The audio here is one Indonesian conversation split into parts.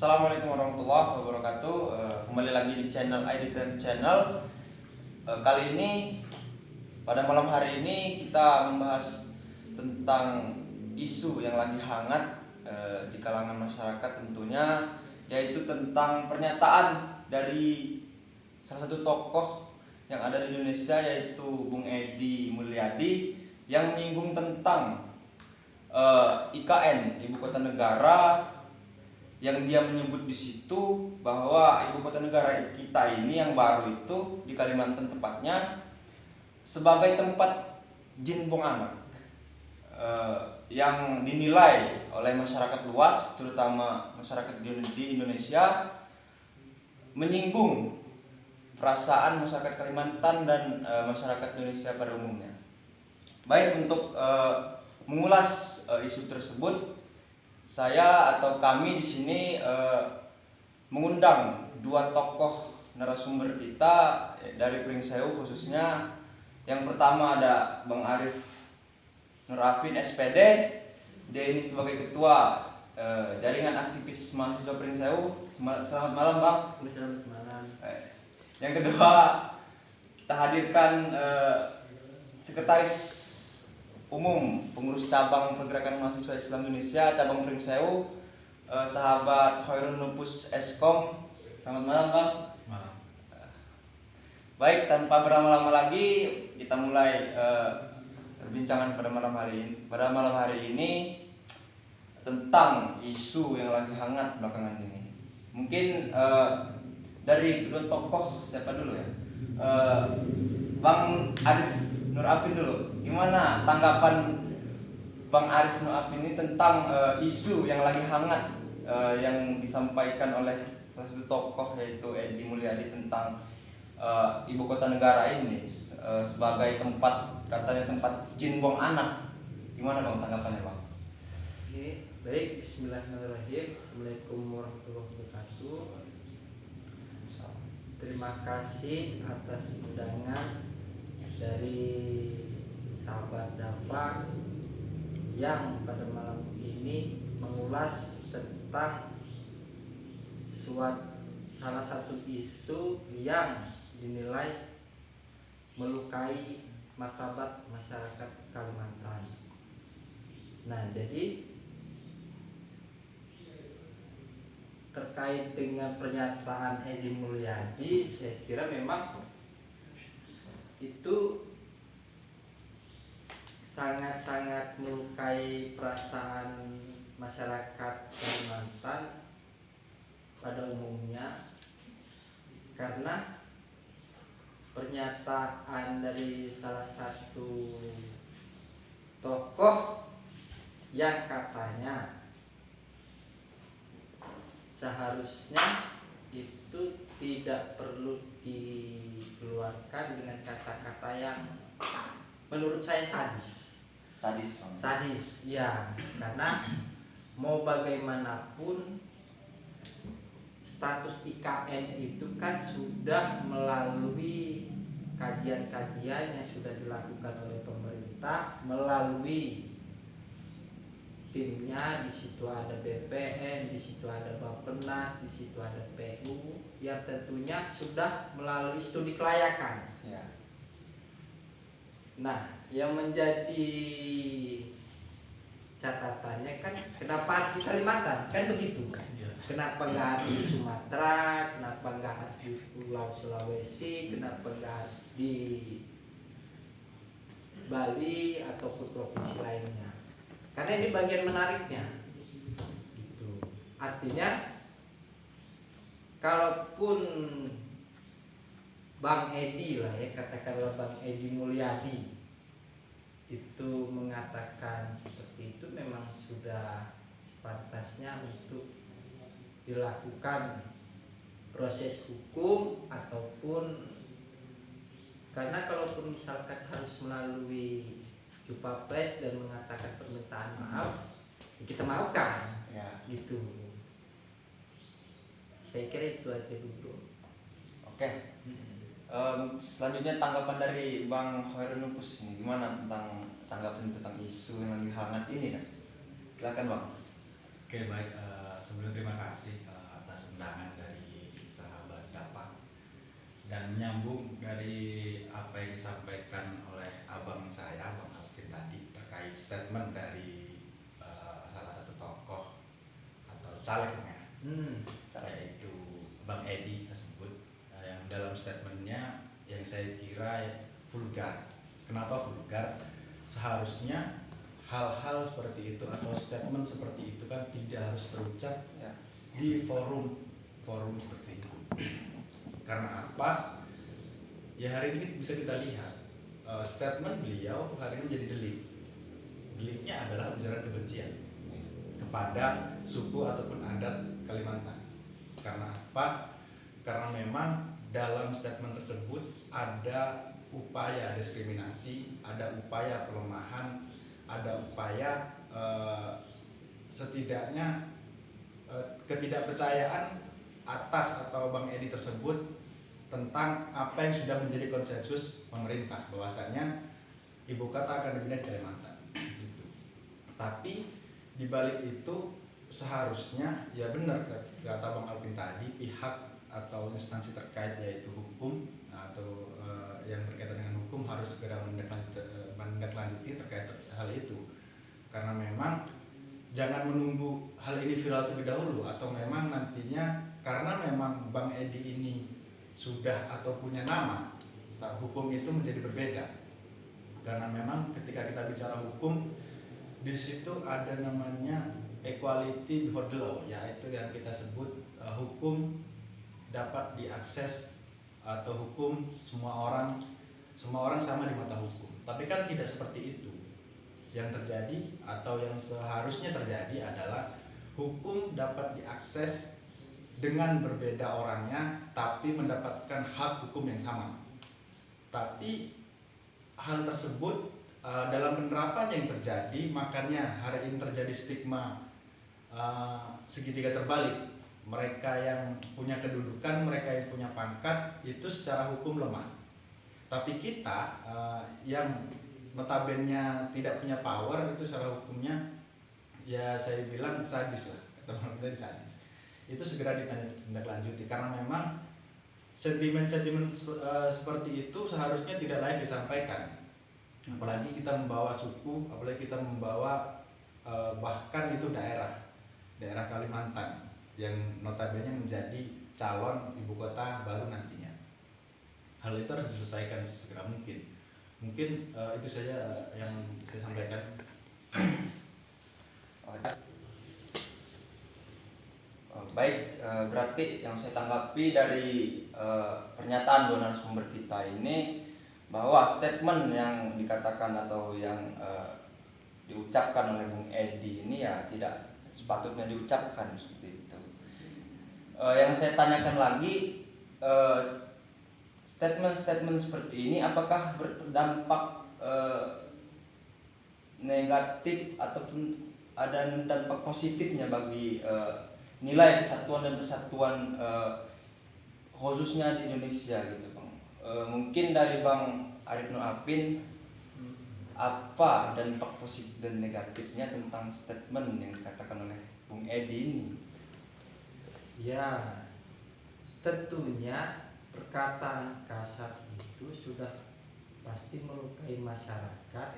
Assalamualaikum warahmatullahi wabarakatuh. Kembali lagi di channel Editan Channel. Kali ini pada malam hari ini kita membahas tentang isu yang lagi hangat di kalangan masyarakat tentunya, yaitu tentang pernyataan dari salah satu tokoh yang ada di Indonesia, yaitu Bung Edi Mulyadi, yang menyinggung tentang IKN, Ibu Kota Negara, yang dia menyebut di situ bahwa ibu kota negara kita ini yang baru itu di Kalimantan tepatnya sebagai tempat jin bong anak, yang dinilai oleh masyarakat luas, terutama masyarakat di Indonesia, menyinggung perasaan masyarakat Kalimantan dan masyarakat Indonesia pada umumnya. Baik, untuk mengulas isu tersebut, saya atau kami di sini mengundang dua tokoh narasumber kita dari Pringsewu khususnya. Yang pertama ada Bang Arif Nur Afin SPD. Dia ini sebagai ketua jaringan aktivis mahasiswa Pringsewu. Selamat malam, Bang. Selamat malam. Yang kedua kita hadirkan Sekretaris Umum Pengurus Cabang Pergerakan Mahasiswa Islam Indonesia Cabang Pringsewu, sahabat Khairun Nupus Eskom. Selamat malam, Bang. Malam. Baik, tanpa berlama-lama lagi kita mulai perbincangan pada malam hari ini tentang isu yang lagi hangat belakangan ini. Mungkin dari kedua tokoh siapa dulu ya? Bang Arif Nur Afin dulu. Gimana tanggapan Bang Arif Nur Afin ini tentang isu yang lagi hangat yang disampaikan oleh salah satu tokoh, yaitu Edi Mulyadi, tentang ibu kota negara ini sebagai tempat, katanya tempat jin buang anak. Gimana Bang tanggapannya, Bang? Oke, baik. Bismillahirrahmanirrahim. Assalamualaikum warahmatullahi wabarakatuh. Terima kasih atas undangan dari sahabat Dafa yang pada malam ini mengulas tentang salah satu isu yang dinilai melukai martabat masyarakat Kalimantan. Nah, jadi terkait dengan pernyataan Edi Mulyadi, saya kira memang itu sangat-sangat melukai perasaan masyarakat Kalimantan pada umumnya, karena pernyataan dari salah satu tokoh yang katanya seharusnya itu tidak perlu dikeluarkan dengan kata-kata yang menurut saya sadis, ya, karena mau bagaimanapun status IKN itu kan sudah melalui kajian-kajian yang sudah dilakukan oleh pemerintah, melalui timnya. Di situ ada BPN, di situ ada Bappenas, di situ ada PU, yang tentunya sudah melalui studi kelayakan. Ya. Nah, yang menjadi catatannya kan kenapa di Kalimantan, kan begitu kan? Kenapa nggak di Sumatera? Kenapa nggak di Pulau Sulawesi? Kenapa nggak di Bali ataupun provinsi lainnya? Karena ini bagian menariknya. Gitu. Artinya, kalaupun Bang Edi lah ya, katakanlah Bang Edi Mulyadi itu mengatakan seperti itu, memang sudah pantasnya untuk dilakukan proses hukum, ataupun karena kalaupun misalkan harus melalui jumpa pers dan mengatakan permintaan maaf, kita maafkan, Ya. gitu. Saya kira itu aja dulu. Oke. Selanjutnya tanggapan dari Bang Khairun Nupus ini, gimana tanggapan tentang isu yang lagi hangat ini kan? Silakan, Bang. Oke, baik. Sebelum terima kasih atas undangan dari sahabat Dapak, dan menyambung dari apa yang disampaikan oleh abang saya, Bang Alvin tadi terkait statement dari salah satu tokoh atau calegnya, yaitu Bang Edi tersebut, yang dalam statementnya yang saya kira vulgar. Kenapa vulgar? Seharusnya hal-hal seperti itu atau statement seperti itu kan tidak harus terucap di forum seperti itu. Karena apa? Ya hari ini bisa kita lihat statement beliau hari ini jadi deliknya adalah ujaran kebencian kepada suku ataupun adat Kalimantan. Karena apa? Karena memang dalam statement tersebut ada upaya diskriminasi, ada upaya pelemahan, ada upaya setidaknya ketidakpercayaan atas atau Bang Edi tersebut tentang apa yang sudah menjadi konsensus pemerintah bahwasanya ibu kota akan dipindah ke Kalimantan. Gitu. Tapi di balik itu seharusnya ya benar kata Bang Alvin tadi, pihak atau instansi terkait yaitu hukum atau yang berkaitan dengan hukum harus segera menindaklanjuti terkait hal itu, karena memang jangan menunggu hal ini viral terlebih dahulu, atau memang nantinya karena memang Bang Edi ini sudah atau punya nama, hukum itu menjadi berbeda. Karena memang ketika kita bicara hukum, di situ ada namanya equality before the law, yaitu yang kita sebut hukum dapat diakses atau hukum semua orang sama di mata hukum. Tapi kan tidak seperti itu. Yang terjadi atau yang seharusnya terjadi adalah hukum dapat diakses dengan berbeda orangnya tapi mendapatkan hak hukum yang sama. Tapi hal tersebut dalam penerapan yang terjadi, makanya hari ini terjadi stigma segitiga terbalik. Mereka yang punya kedudukan, mereka yang punya pangkat itu secara hukum lemah. Tapi kita yang notabene tidak punya power itu secara hukumnya ya saya bilang sadis lah, teman-teman sadis. Itu segera ditindaklanjuti karena memang sentimen-sentimen seperti itu seharusnya tidak layak disampaikan. Apalagi kita membawa suku, apalagi kita membawa bahkan itu daerah Kalimantan yang notabene menjadi calon ibu kota baru nantinya. Hal itu harus diselesaikan segera mungkin. Mungkin itu saja yang saya sampaikan. Baik, berarti yang saya tanggapi dari pernyataan dua narasumber kita ini bahwa statement yang dikatakan atau yang diucapkan oleh Bung Edi ini ya tidak sepatutnya diucapkan seperti itu. Yang saya tanyakan lagi, statement-statement seperti ini apakah berdampak negatif ataupun ada dampak positifnya bagi nilai kesatuan dan persatuan khususnya di Indonesia gitu Bang. Mungkin dari Bang Arif Nur Apin, apa dampak positif dan negatifnya tentang statement yang dikatakan oleh Bung Edi ini? Ya, tentunya perkataan kasar itu sudah pasti melukai masyarakat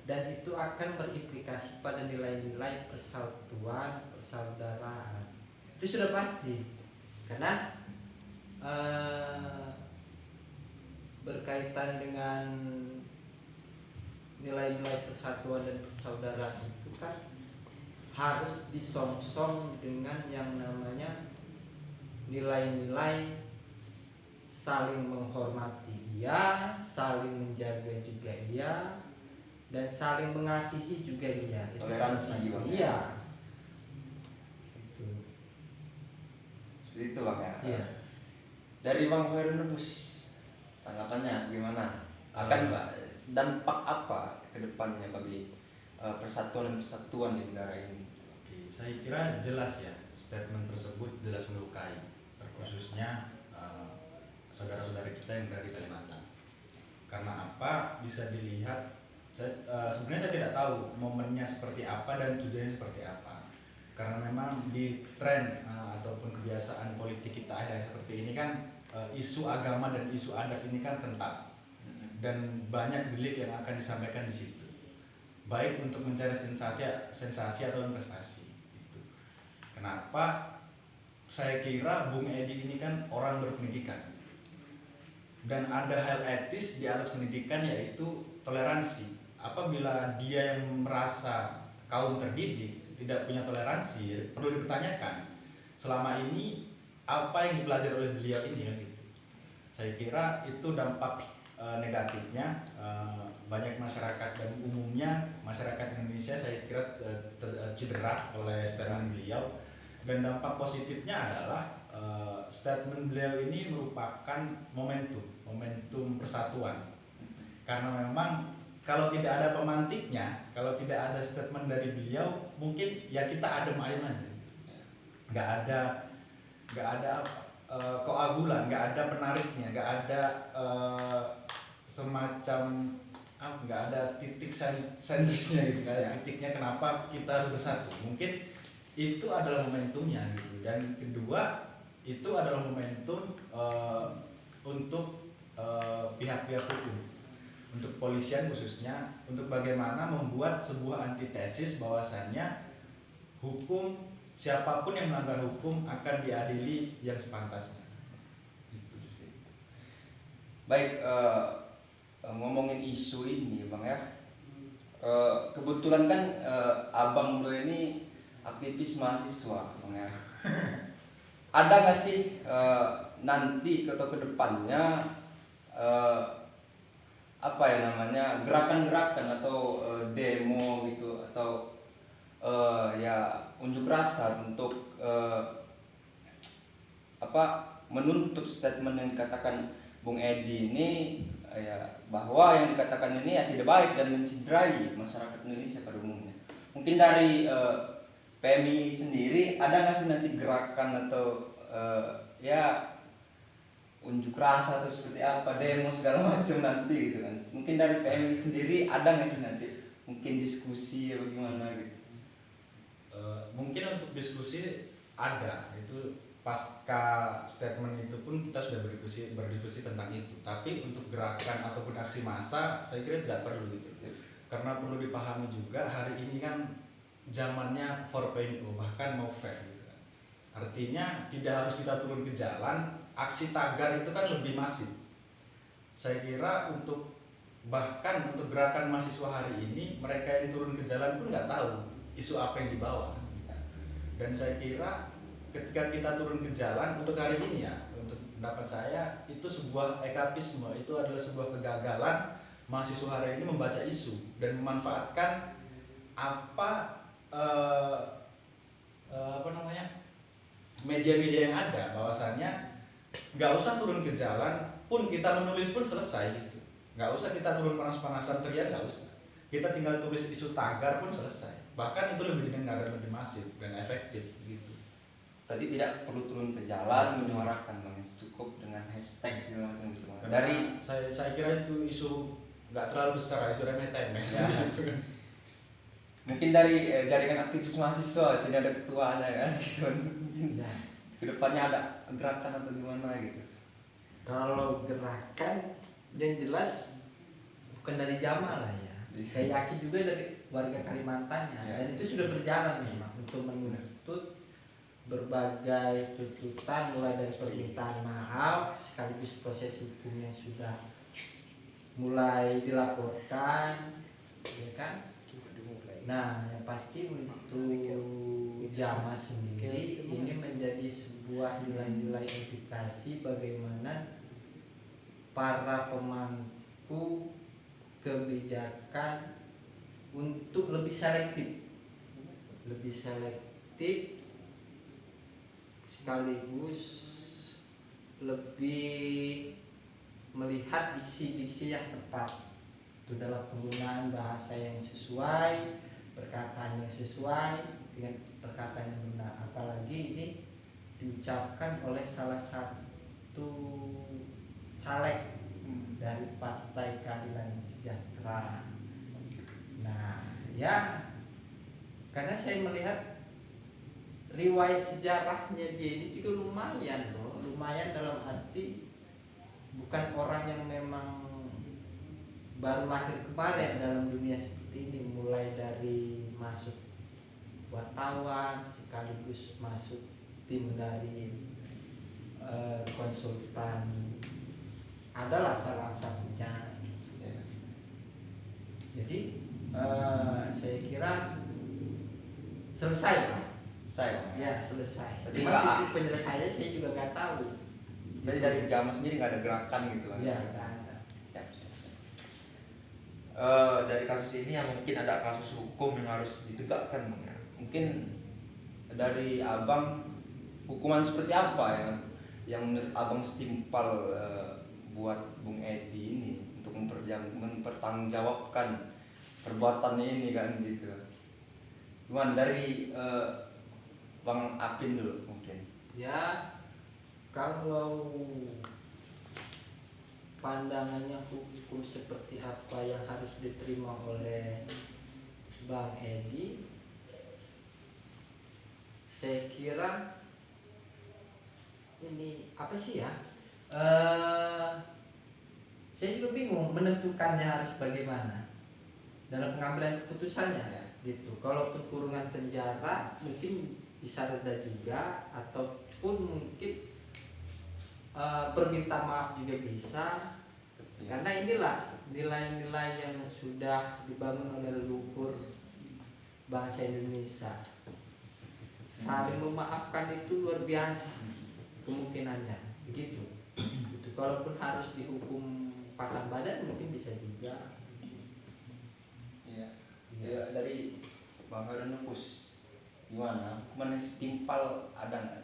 dan itu akan berimplikasi pada nilai-nilai persatuan, persaudaraan. Itu sudah pasti karena berkaitan dengan nilai-nilai persatuan dan persaudaraan itu kan harus disongsong dengan yang namanya nilai-nilai saling menghormati dia, saling menjaga juga dia, dan saling mengasihi juga dia. Toleransi Bang. Iya. Itu Bang ya. Iya. Dari Bang Khairul Nubus, tanggapannya gimana? Akan dampak apa ke depannya bagi persatuan dan kesatuan di negara ini? Oke, saya kira jelas ya, statement tersebut jelas melukai, terkhususnya saudara-saudara kita yang berada di Kalimantan. Karena apa? Bisa dilihat, sebenarnya saya tidak tahu momennya seperti apa dan tujuannya seperti apa. Karena memang di tren ataupun kebiasaan politik kita akhir seperti ini kan isu agama dan isu adat ini kan kental dan banyak delik yang akan disampaikan di situ, baik untuk mencari sensasi atau prestasi. Gitu. Kenapa? Saya kira Bung Edi ini kan orang berpendidikan dan ada hal etis di atas pendidikan, yaitu toleransi. Apabila dia yang merasa kaum terdidik tidak punya toleransi, perlu dipertanyakan selama ini apa yang dipelajari oleh beliau ini kan gitu. Saya kira itu dampak negatifnya, banyak masyarakat dan umumnya masyarakat Indonesia saya kira cedera oleh statement beliau, dan dampak positifnya adalah statement beliau ini merupakan momentum persatuan, karena memang kalau tidak ada pemantiknya, kalau tidak ada statement dari beliau, mungkin ya kita adem ayem aja, nggak ada koagulan, nggak ada penariknya, nggak ada semacam nggak ada titik sentrisnya gitu, nggak ada titiknya kenapa kita harus bersatu. Mungkin itu adalah momentumnya gitu. Dan kedua, itu adalah momentum untuk pihak-pihak hukum, untuk polisian khususnya, untuk bagaimana membuat sebuah antitesis bahwasannya hukum, siapapun yang melanggar hukum akan diadili yang sepantasnya. Baik, ngomongin isu ini Bang ya, kebetulan kan abang lo ini aktivis mahasiswa Bang ya. Ada nggak sih nanti atau kedepannya apa ya namanya, gerakan-gerakan atau demo gitu, atau ya unjuk rasa untuk menuntut statement yang dikatakan Bung Edi ini, ya bahwa yang dikatakan ini ya tidak baik dan mencederai masyarakat Indonesia pada umumnya. Mungkin dari PMI sendiri ada nggak sih nanti gerakan atau ya unjuk rasa atau seperti apa, demo segala macam nanti gitu kan? Mungkin dari PMI sendiri ada nggak sih nanti mungkin diskusi atau gimana gitu? Mungkin untuk diskusi ada, itu pasca statement itu pun kita sudah berdiskusi tentang itu. Tapi untuk gerakan ataupun aksi massa saya kira tidak perlu gitu, karena perlu dipahami juga hari ini kan zamannya 4.0, bahkan mau fair gitu kan. Artinya tidak harus kita turun ke jalan, aksi tagar itu kan lebih masif. Saya kira bahkan untuk gerakan mahasiswa hari ini, mereka yang turun ke jalan pun nggak tahu isu apa yang dibawa. Dan saya kira ketika kita turun ke jalan untuk hari ini ya, untuk pendapat saya itu sebuah ekapisme, itu adalah sebuah kegagalan mahasiswa hari ini membaca isu dan memanfaatkan media-media yang ada, bahwasannya nggak usah turun ke jalan pun kita menulis pun selesai gitu, nggak usah kita turun panas-panasan teriak, nggak usah, kita tinggal tulis isu tagar pun selesai, bahkan itu lebih didengar dan lebih masif dan efektif gitu. Tadi tidak perlu turun ke jalan menyuarakan Bang, cukup dengan hashtag segala macam gitu. Dari saya kira itu isu nggak terlalu besar, isu remeh-temeh ya. Gitu. Mungkin dari jaringan aktivis mahasiswa sini ada ketuanya kan gitu. Ya. Kedepannya ada gerakan atau gimana gitu? Kalau gerakan yang jelas bukan dari Jamal lah ya. Saya yakin juga dari warga Kalimantannya, ya. Dan itu sudah berjalan memang untuk menuntut berbagai tuntutan, mulai dari permintaan maaf sekaligus proses hukum yang sudah mulai dilaporkan, ya kan? Nah, yang pasti untuk Jamal sendiri ini menjadi sebuah nilai-nilai edukasi bagaimana para pemangku kebijakan untuk lebih selektif sekaligus lebih melihat diksi-diksi yang tepat itu dalam penggunaan bahasa yang sesuai, perkataan yang sesuai dengan perkataan yang benar, apalagi ini diucapkan oleh salah satu caleg dari Partai Keadilan Sejahtera. Nah, ya karena saya melihat riwayat sejarahnya dia ini juga lumayan loh, lumayan dalam arti bukan orang yang memang baru lahir kemarin dalam dunia seperti ini, mulai dari masuk wartawan sekaligus masuk tim dari konsultan adalah salah satunya. Jadi saya kira selesai Pak. Selesai Bang. Ya selesai. Berarti Cuma nggak- itu penyelesaiannya saya juga nggak tahu. Berarti dari Jamal sendiri nggak ada gerakan gitu kan? Ya nggak ada. Siap, siap. Dari kasus ini yang mungkin ada kasus hukum yang harus ditegakkan Bang ya. Mungkin dari abang hukuman seperti apa yang menurut abang setimpal buat Bung Edi ini untuk mempertanggungjawabkan perbuatannya ini kan gitu. Cuman dari Bang Apin dulu mungkin. Ya kalau pandangannya hukum seperti apa yang harus diterima oleh Bang Edi, saya kira ini apa sih ya? Saya juga bingung menentukannya harus bagaimana dalam pengambilan keputusannya ya, gitu. Kalaupun kurungan penjara mungkin bisa reda juga, ataupun mungkin perminta maaf juga bisa, karena inilah nilai-nilai yang sudah dibangun oleh leluhur bangsa Indonesia. Saling memaafkan itu luar biasa kemungkinannya, begitu. Gitu. Kalaupun harus dihukum pasang badan mungkin bisa juga. Iya. Ya, dari Bang Harun Nupus gimana? Hukuman yang setimpal ada nggak?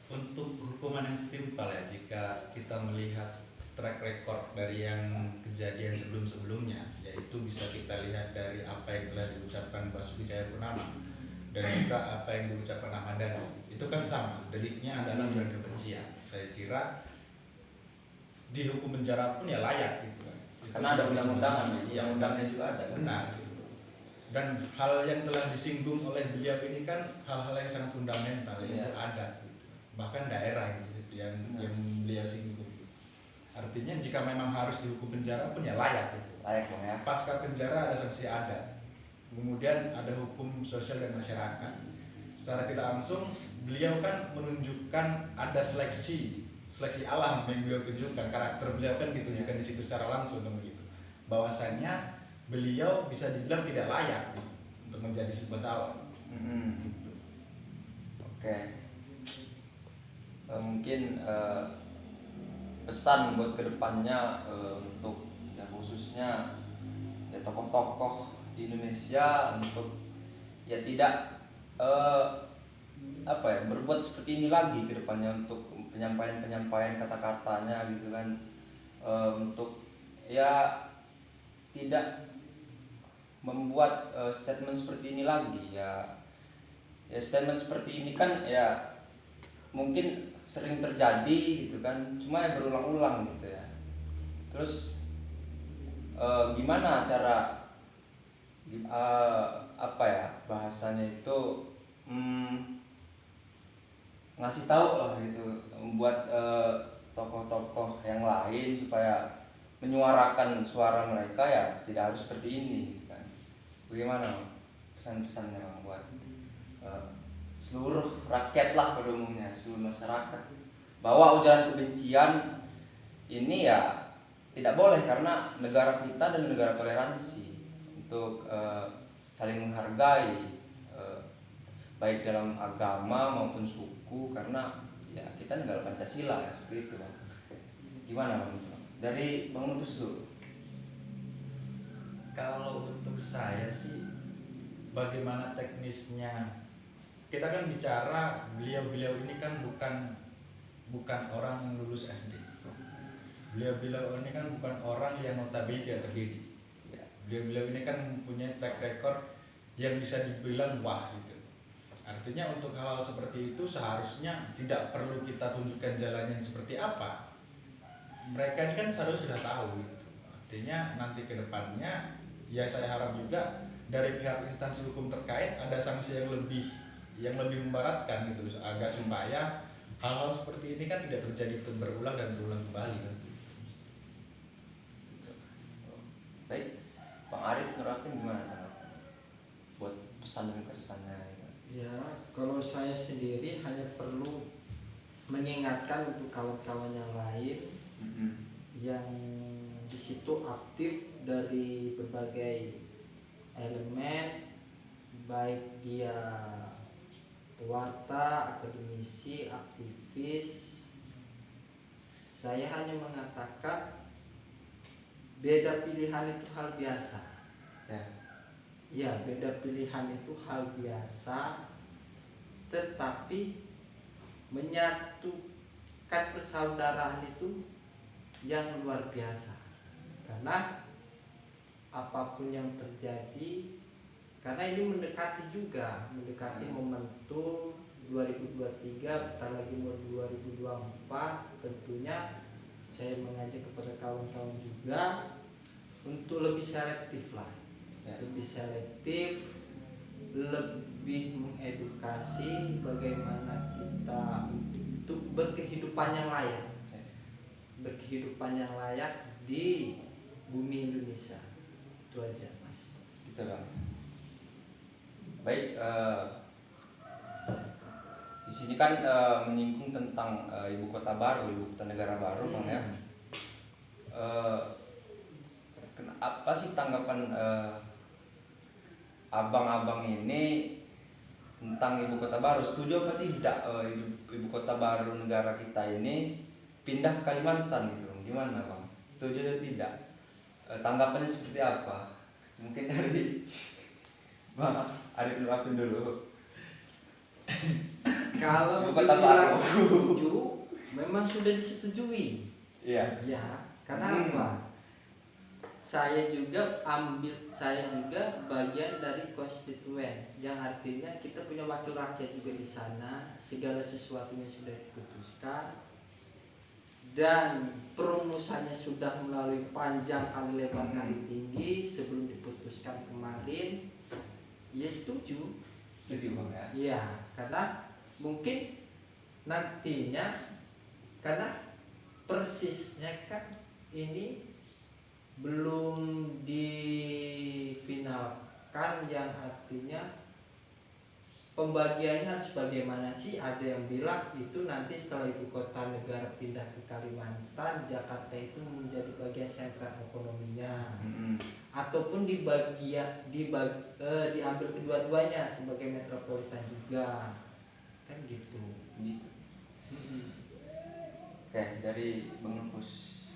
Untuk hukuman yang setimpal ya, jika kita melihat track record dari yang kejadian sebelum-sebelumnya, yaitu bisa kita lihat dari apa yang telah diucapkan Basuki Cahayapurnama dan juga apa yang diucapkan Ahmad Dhani, itu kan sama, deliknya adalah ujaran kebencian. Saya kira dihukum penjara pun ya layak gitu kan. Karena ada undang-undangan, yang undangnya juga ada. Benar. Gitu. Dan hal yang telah disinggung oleh beliau ini kan hal-hal yang sangat fundamental, yaitu adat. Gitu. Bahkan daerah yang beliau singgung. Artinya jika memang harus dihukum penjara pun ya layak gitu. Layak Bang ya. Pasca penjara ada sanksi adat. Kemudian ada hukum sosial dan masyarakat. Secara tidak langsung beliau kan menunjukkan ada seleksi alam yang beliau tunjukkan, karakter beliau kan ditunjukkan di situ secara langsung kan begitu. Bahwasanya beliau bisa dibilang tidak layak gitu, untuk menjadi sebuah calon. Gitu. Oke. Mungkin pesan buat kedepannya untuk ya khususnya ya tokoh-tokoh di Indonesia untuk ya tidak berbuat seperti ini lagi ke depannya, untuk penyampaian kata-katanya gitu kan, untuk ya tidak membuat statement seperti ini lagi ya statement seperti ini kan ya mungkin sering terjadi gitu kan, cuma ya berulang-ulang gitu ya. Terus gimana cara bahasanya itu ngasih tahu lah gitu, membuat tokoh-tokoh yang lain supaya menyuarakan suara mereka ya tidak harus seperti ini gitu kan. Bagaimana pesan-pesannya Bang buat seluruh rakyat lah pada umumnya, seluruh masyarakat, bahwa ujaran kebencian ini ya tidak boleh, karena negara kita dan negara toleransi untuk saling menghargai baik dalam agama maupun suku, karena ya kita negara Pancasila ya, seperti itu Bang. Gimana Bang? Dari Bang Nupus dulu. Kalau untuk saya sih, bagaimana teknisnya, kita kan bicara beliau ini kan bukan orang yang lulus SD. Beliau ini kan bukan orang yang notabene tidak terdidik. Beliau ini kan mempunyai track record yang bisa dibilang wah gitu. Artinya untuk hal-hal seperti itu seharusnya tidak perlu kita tunjukkan jalannya seperti apa. Mereka ini kan seharusnya sudah tahu gitu. Artinya nanti ke depannya ya saya harap juga dari pihak instansi hukum terkait ada sanksi yang lebih yang lebih membaratkan gitu loh, agar supaya hal-hal seperti ini kan tidak terjadi berulang dan berulang kembali kan. Baik, Bang Arif Nuratin gimana tanggapan buat pesan dan kesannya? Ya, kalau saya sendiri hanya perlu mengingatkan untuk kawan-kawan yang lain yang di situ aktif dari berbagai elemen, baik dia pewarta, akademisi, aktivis. Saya hanya mengatakan beda pilihan itu hal biasa. Ya, beda pilihan itu hal biasa, tetapi menyatukan persaudaraan itu yang luar biasa. Karena apapun yang terjadi, karena ini mendekati momentum 2023, bentar lagi mau 2024, tentunya saya mengajak kepada kawan-kawan juga untuk lebih selektif lah, lebih selektif, lebih mengedukasi bagaimana kita untuk berkehidupan yang layak, berkehidupan yang layak di bumi Indonesia. Itu aja Mas. Gitu Bang. Baik, di sini kan menyinggung tentang ibu kota baru, ibu kota negara baru, Bang ya. Apa sih tanggapan abang-abang ini tentang ibu kota baru? Setuju apa tidak ibu kota baru negara kita ini pindah ke Kalimantan gitu? Gimana Bang? Setuju atau tidak? Tanggapannya seperti apa? Mungkin dari Bang Arif Nuratin dulu. Kalau Ibu kota baru setuju, memang sudah disetujui. Iya. Ya, karena apa? Saya juga bagian dari konstituen, yang artinya kita punya wakil rakyat juga di sana. Segala sesuatunya sudah diputuskan dan perumusannya sudah melalui panjang kali lebar kali tinggi sebelum diputuskan kemarin. Ya setuju Bang ya. Iya, karena mungkin nantinya, karena persisnya kan ini belum difinalkan, yang artinya pembagiannya harus bagaimana sih. Ada yang bilang itu nanti setelah ibu kota negara pindah ke Kalimantan, Jakarta itu menjadi bagian sentra ekonominya, ataupun diambil kedua-duanya sebagai metropolitan juga, kan gitu. Oke, dari Bang Nupus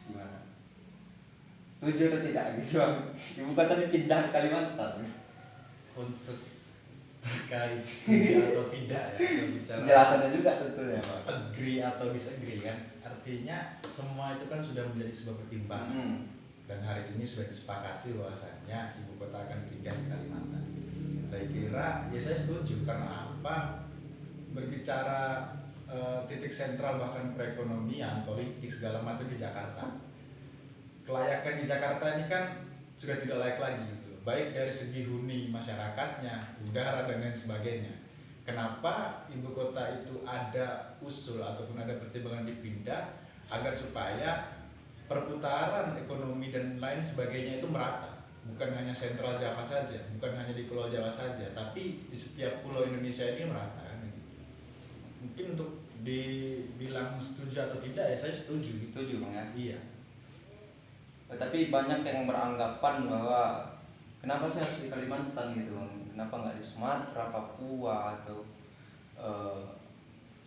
gimana? Setuju atau tidak gitu Bang? Ibu kota dipindah ke Kalimantan. Untuk terkait setuju atau tidak ya, atau bicara Penjelasannya juga tentunya Bang. agree atau disagree kan, artinya semua itu kan sudah menjadi sebuah pertimbangan. Dan hari ini sudah disepakati bahwasanya ibu kota akan pindah ke Kalimantan. Saya kira ya saya setuju, karena apa? Berbicara titik sentral bahkan perekonomian, politik segala macam di Jakarta. Kelayakan di Jakarta ini kan sudah tidak layak lagi gitu. Baik dari segi huni masyarakatnya, udara dan lain sebagainya. Kenapa ibu kota itu ada usul ataupun ada pertimbangan dipindah agar supaya perputaran ekonomi dan lain sebagainya itu merata, bukan hanya sentral Jawa saja, bukan hanya di Pulau Jawa saja, tapi di setiap pulau Indonesia ini merata kan. Mungkin untuk dibilang setuju atau tidak ya saya setuju. Setuju Bang ya. Iya. Tapi banyak yang beranggapan bahwa kenapa sih harus di Kalimantan gitu Bang? Kenapa nggak di Sumatera, Papua atau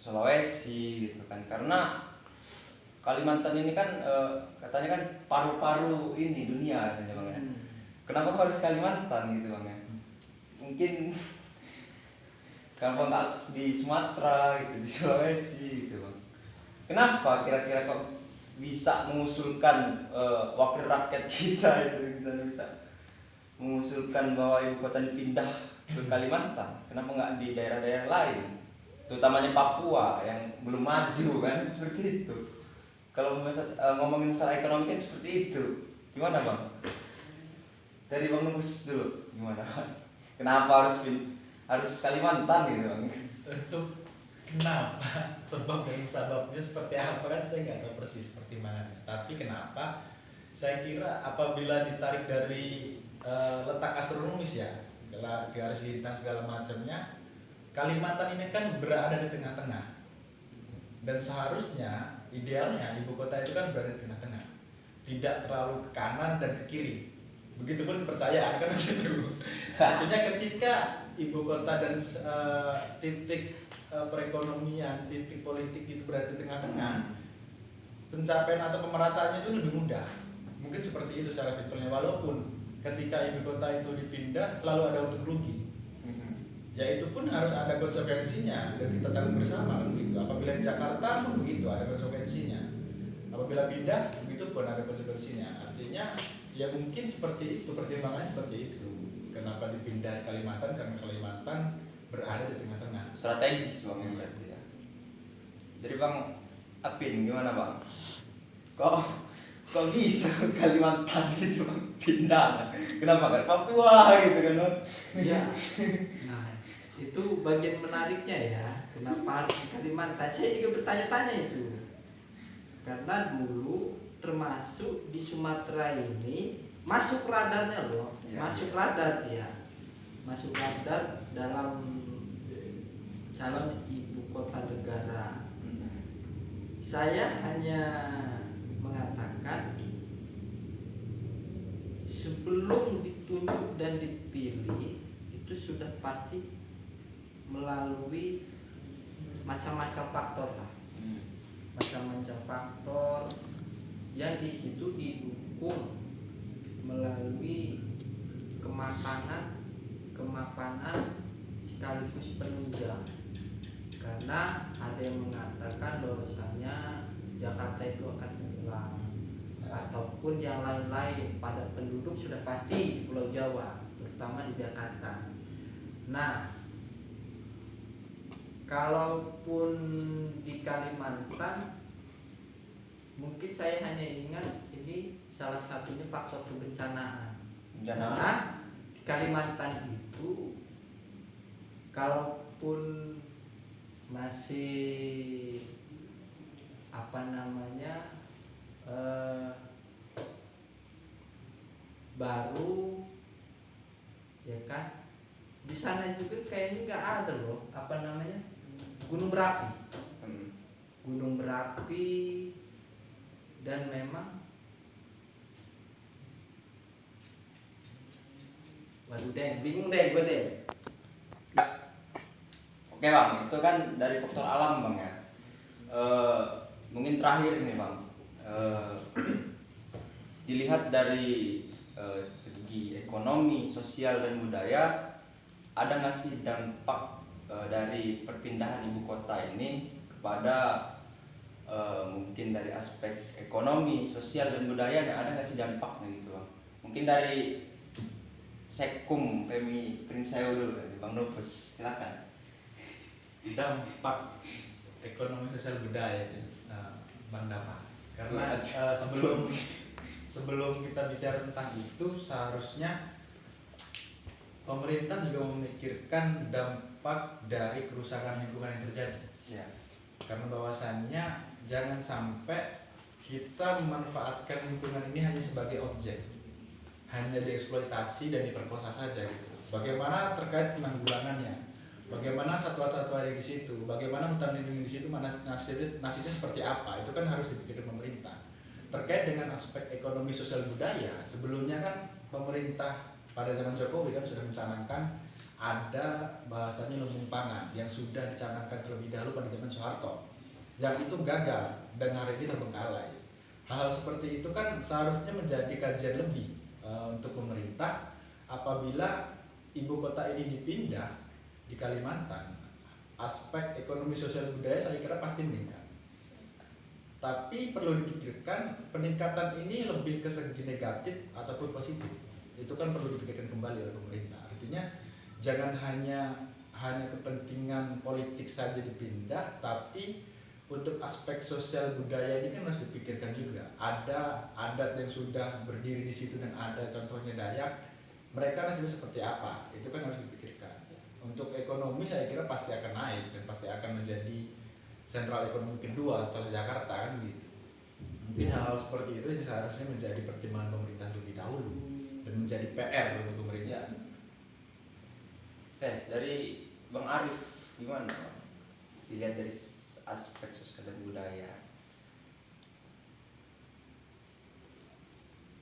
Sulawesi gitu kan? Karena Kalimantan ini kan katanya kan paru-paru ini dunia katanya Bang ya. Kenapa harus Kalimantan gitu Bang ya? Mungkin kenapa nggak di Sumatera gitu, di Sulawesi gitu Bang? Kenapa kira-kira kok bisa mengusulkan wakil rakyat kita itu bisa mengusulkan bahwa ibu kota dipindah ke Kalimantan? Kenapa nggak di daerah-daerah lain, terutamanya Papua yang belum maju kan, seperti itu. Kalau ngomongin masalah ekonomi kan seperti itu. Gimana Bang? Dari Bang Nubus dulu, gimana? Kenapa harus Kalimantan gitu Bang? Untuk kenapa sebab dan musababnya seperti apa kan saya nggak tahu persis pertimbangannya. Tapi kenapa? Saya kira apabila ditarik dari letak astronomis ya, garis lintang segala macamnya, Kalimantan ini kan berada di tengah-tengah. Dan seharusnya idealnya ibu kota itu kan berada di tengah-tengah, tidak terlalu ke kanan dan ke kiri. Begitupun kepercayaan kan begitu. Artinya ketika ibu kota dan titik perekonomian, titik politik itu berada di tengah-tengah, pencapaian atau pemerataannya itu lebih mudah. Mungkin seperti itu secara simpelnya, walaupun ketika ibu kota itu dipindah selalu ada untung rugi. Ya itu pun harus ada konsekuensinya dan kita tanggung bersama kan begitu. Apabila di Jakarta pun begitu ada konsekuensinya. Apabila pindah begitu pun ada konsekuensinya. Artinya ya mungkin seperti itu, pertimbangannya seperti itu. Kenapa dipindah Kalimantan? Karena Kalimantan berada di tengah-tengah. Strategis bang ya berarti ya. Jadi bang Apin gimana bang? Kok bisa Kalimantan gitu bang pindah? Kenapa kan Papua gitu kan bang? Iya. Nah, itu bagian menariknya ya. Kenapa harus di Kalimantan? Saya juga bertanya-tanya itu. Karena dulu termasuk di Sumatera ini masuk radarnya loh, Ya, masuk ya. radar ya, masuk radar dalam calon ibu kota negara. Saya hanya mengatakan sebelum ditunjuk dan dipilih itu sudah pasti melalui macam-macam faktor lah, macam-macam faktor yang di situ didukung melalui kemapanan sekaligus penunjang. Karena ada yang mengatakan bahwasanya Jakarta itu akan tenggelam ataupun yang lain-lain pada penduduk sudah pasti di Pulau Jawa, terutama di Jakarta. Nah, kalaupun di Kalimantan mungkin saya hanya ingat ini salah satunya faktor kebencanaan. Karena di Kalimantan itu kalaupun masih baru ya kan, di sana juga kayaknya nggak ada loh gunung berapi. Gunung berapi dan memang waduh bingung deh gue deh. Oke bang, itu kan dari faktor alam bang ya. Mungkin terakhir nih bang, dilihat dari segi ekonomi, sosial dan budaya, ada nggak sih dampak dari perpindahan ibu kota ini kepada mungkin dari aspek ekonomi, sosial dan budaya, ada nggak sih dampaknya gitu bang? Mungkin dari Sekum Femi Prinseo dulu, Bang Novus, silakan. Dampak ekonomi sosial budaya itu, Bang Dama. Karena sebelum kita bicara tentang itu, seharusnya pemerintah juga memikirkan dampak dari kerusakan lingkungan yang terjadi. Ya. Karena bahwasannya jangan sampai kita memanfaatkan lingkungan ini hanya sebagai objek, hanya dieksploitasi dan diperkosa saja gitu. Bagaimana terkait penanggulangannya? Bagaimana satwa-satwa ada di situ? Bagaimana hutan lindung di situ? Nasibnya seperti apa? Itu kan harus dipikirkan pemerintah. Terkait dengan aspek ekonomi sosial budaya, sebelumnya kan pemerintah pada zaman Jokowi kan sudah mencanangkan ada bahasanya lumbung pangan yang sudah dicanangkan terlebih dahulu pada zaman Soeharto, yang itu gagal dan hari ini terbengkalai. Hal-hal seperti itu kan seharusnya menjadi kajian lebih untuk pemerintah. Apabila ibu kota ini dipindah di Kalimantan, aspek ekonomi sosial budaya saya kira pasti meningkat. Tapi perlu dipikirkan peningkatan ini lebih ke segi negatif ataupun positif. Itu kan perlu dipikirkan kembali oleh pemerintah. Artinya jangan hanya kepentingan politik saja dipindah, tapi untuk aspek sosial budaya ini kan harus dipikirkan juga. Ada adat yang sudah berdiri di situ dan ada contohnya Dayak, mereka nasibnya seperti apa? Itu kan harus dipikirkan. Untuk ekonomi saya kira pasti akan naik dan pasti akan menjadi sentral ekonomi kedua setelah Jakarta kan gitu. Mungkin hal-hal seperti itu seharusnya menjadi pertimbangan pemerintah lebih dahulu dan menjadi PR untuk pemerintah. Dari Bang Arif gimana Bang? Dilihat dari aspek sosial dan budaya.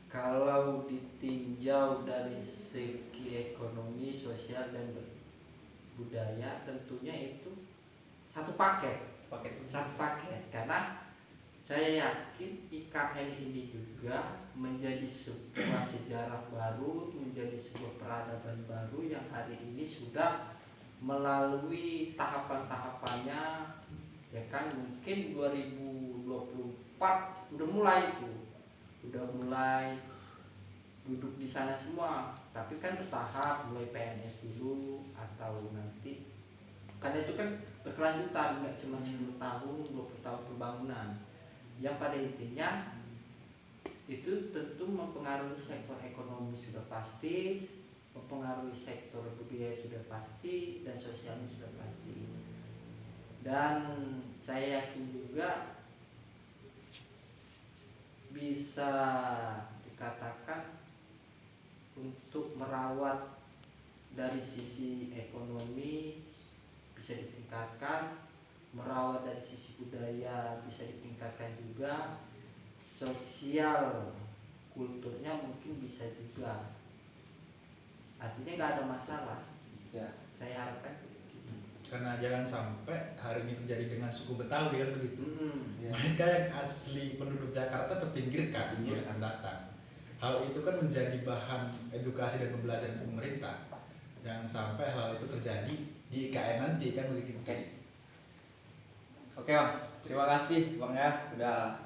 Kalau ditinjau dari segi ekonomi, sosial dan budaya, tentunya itu satu paket karena saya yakin IKN ini juga menjadi sebuah sejarah baru, menjadi sebuah peradaban baru yang hari ini sudah melalui tahapan-tahapannya, ya kan. Mungkin 2024 udah mulai duduk di sana semua, tapi kan bertahap, mulai PNS dulu atau nanti, karena itu kan berkelanjutan, nggak cuma 10 tahun 20 tahun pembangunan. Yang pada intinya itu tentu mempengaruhi sektor ekonomi sudah pasti, mempengaruhi sektor budaya sudah pasti, dan sosialnya sudah pasti. Dan saya yakin juga bisa dikatakan untuk merawat dari sisi ekonomi bisa ditingkatkan, merawat dari sisi budaya bisa ditingkatkan juga, sosial kulturnya mungkin bisa juga. Artinya nggak ada masalah Ya. saya harapkan. Karena jangan sampai hari ini terjadi dengan suku Betawi kan begitu. Ya. Mereka yang asli penduduk Jakarta terpinggirkan yang akan datang. Hal itu kan menjadi bahan edukasi dan pembelajaran pemerintah. Jangan sampai hal itu terjadi di IKN nanti kan begitu. Oke Bang, terima kasih Bang ya udah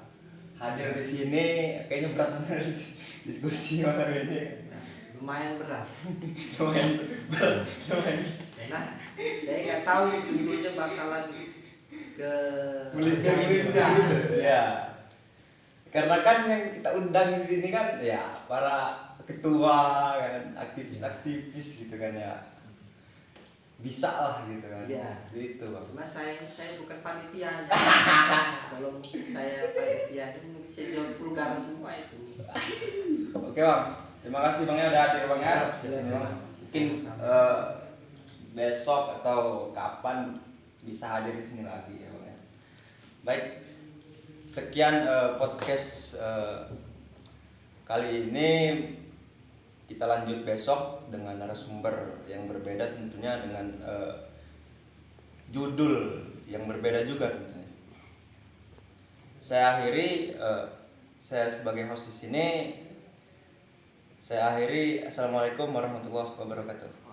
hadir di sini. Kayaknya berat banget diskusi malam ini. Lumayan berat Lumayan berat. karena saya nggak tahu ujung-ujungnya bakalan ke Melingkar. Ya. Karena kan yang kita undang di sini kan ya para ketua kan, aktivis-aktivis gitu kan ya. Bisa lah gitu kan. Iya. Gitu Bang. cuma saya bukan panitia. Kalau mungkin saya panitia itu mungkin saya jawab vulgar semua itu. Oke Bang, terima kasih Bang ya udah hadir Bang ya. Silakan. Mungkin besok atau kapan bisa hadir di sini lagi ya Bang ya. Baik, sekian podcast kali ini. Kita lanjut besok dengan narasumber yang berbeda tentunya, dengan judul yang berbeda juga tentunya. Saya akhiri, saya sebagai host di sini. Saya akhiri. Assalamualaikum warahmatullahi wabarakatuh.